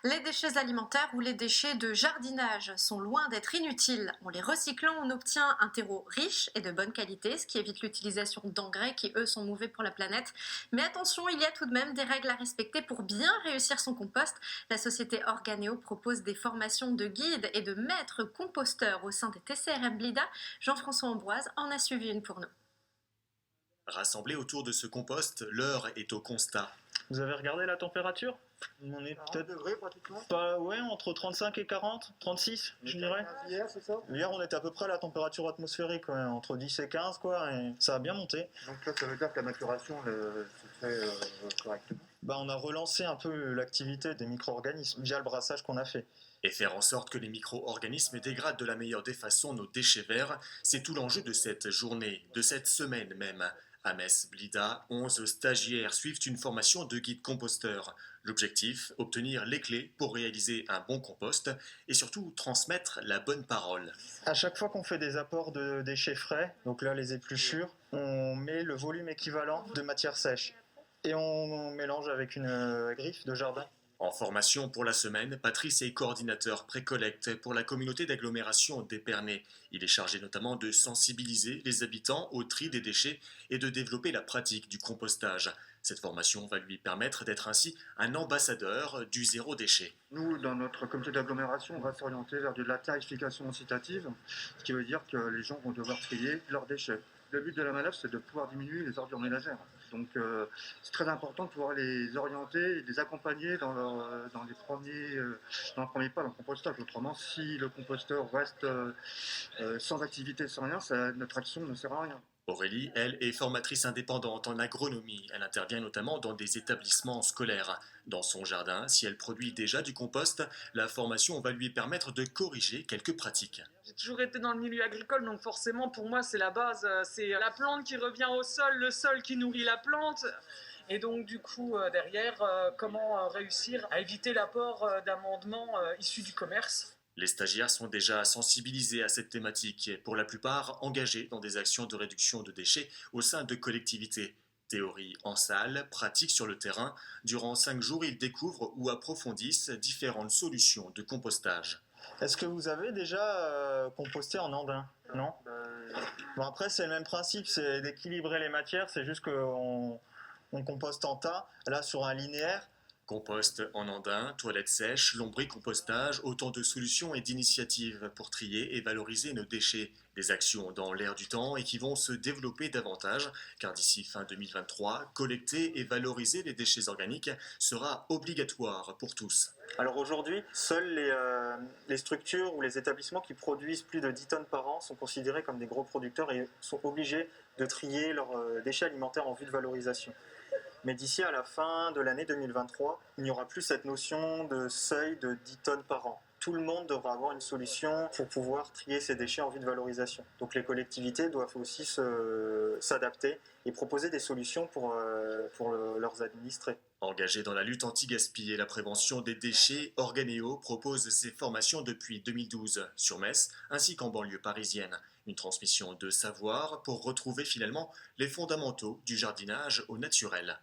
Les déchets alimentaires ou les déchets de jardinage sont loin d'être inutiles. En les recyclant, on obtient un terreau riche et de bonne qualité, ce qui évite l'utilisation d'engrais qui, eux, sont mauvais pour la planète. Mais attention, il y a tout de même des règles à respecter pour bien réussir son compost. La société Organéo propose des formations de guides et de maîtres composteurs au sein des TCRM Blida. Jean-François Ambroise en a suivi une pour nous. Rassemblés autour de ce compost, l'heure est au constat. Vous avez regardé la température? On est 40 peut-être degrés pratiquement. pas, ouais, entre 35 et 40, 36, je dirais. Hier, c'est ça? Hier, on était à peu près à la température atmosphérique, ouais, entre 10 et 15, quoi, et ça a bien monté. Donc là, ça veut dire que la maturation se fait correctement. On a relancé un peu l'activité des micro-organismes via le brassage qu'on a fait. Et faire en sorte que les micro-organismes dégradent de la meilleure des façons nos déchets verts, c'est tout l'enjeu de cette journée, de cette semaine même. À Metz, Blida, 11 stagiaires suivent une formation de guide composteur. L'objectif, obtenir les clés pour réaliser un bon compost et surtout transmettre la bonne parole. À chaque fois qu'on fait des apports de déchets frais, donc là les épluchures, on met le volume équivalent de matière sèche et on mélange avec une griffe de jardin. En formation pour la semaine, Patrice est coordinateur pré-collecte pour la communauté d'agglomération d'Épernay. Il est chargé notamment de sensibiliser les habitants au tri des déchets et de développer la pratique du compostage. Cette formation va lui permettre d'être ainsi un ambassadeur du zéro déchet. Nous, dans notre comité d'agglomération, on va s'orienter vers de la tarification incitative, ce qui veut dire que les gens vont devoir trier leurs déchets. Le but de la manœuvre, c'est de pouvoir diminuer les ordures ménagères. Donc c'est très important de pouvoir les orienter et les accompagner dans le premier pas, dans le compostage. Autrement, si le composteur reste sans activité, sans rien, notre action ne sert à rien. Aurélie, elle, est formatrice indépendante en agronomie. Elle intervient notamment dans des établissements scolaires. Dans son jardin, si elle produit déjà du compost, la formation va lui permettre de corriger quelques pratiques. J'ai toujours été dans le milieu agricole, donc forcément pour moi c'est la base, c'est la plante qui revient au sol, le sol qui nourrit la plante. Et donc du coup derrière, comment réussir à éviter l'apport d'amendements issus du commerce. Les stagiaires sont déjà sensibilisés à cette thématique, pour la plupart engagés dans des actions de réduction de déchets au sein de collectivités. Théorie en salle, pratique sur le terrain. Durant 5 jours, ils découvrent ou approfondissent différentes solutions de compostage. Est-ce que vous avez déjà composté en andin? Non? Après, c'est le même principe, c'est d'équilibrer les matières, c'est juste qu'on composte en tas, là sur un linéaire. Compost en andin, toilettes sèches, lombricompostage, autant de solutions et d'initiatives pour trier et valoriser nos déchets. Des actions dans l'air du temps et qui vont se développer davantage, car d'ici fin 2023, collecter et valoriser les déchets organiques sera obligatoire pour tous. Alors aujourd'hui, seules les structures ou les établissements qui produisent plus de 10 tonnes par an sont considérés comme des gros producteurs et sont obligés de trier leurs déchets alimentaires en vue de valorisation. Mais d'ici à la fin de l'année 2023, il n'y aura plus cette notion de seuil de 10 tonnes par an. Tout le monde devra avoir une solution pour pouvoir trier ses déchets en vue de valorisation. Donc les collectivités doivent aussi s'adapter et proposer des solutions pour leurs administrés. Engagé dans la lutte anti-gaspi et la prévention des déchets, Organéo propose ses formations depuis 2012 sur Metz ainsi qu'en banlieue parisienne. Une transmission de savoir pour retrouver finalement les fondamentaux du jardinage au naturel.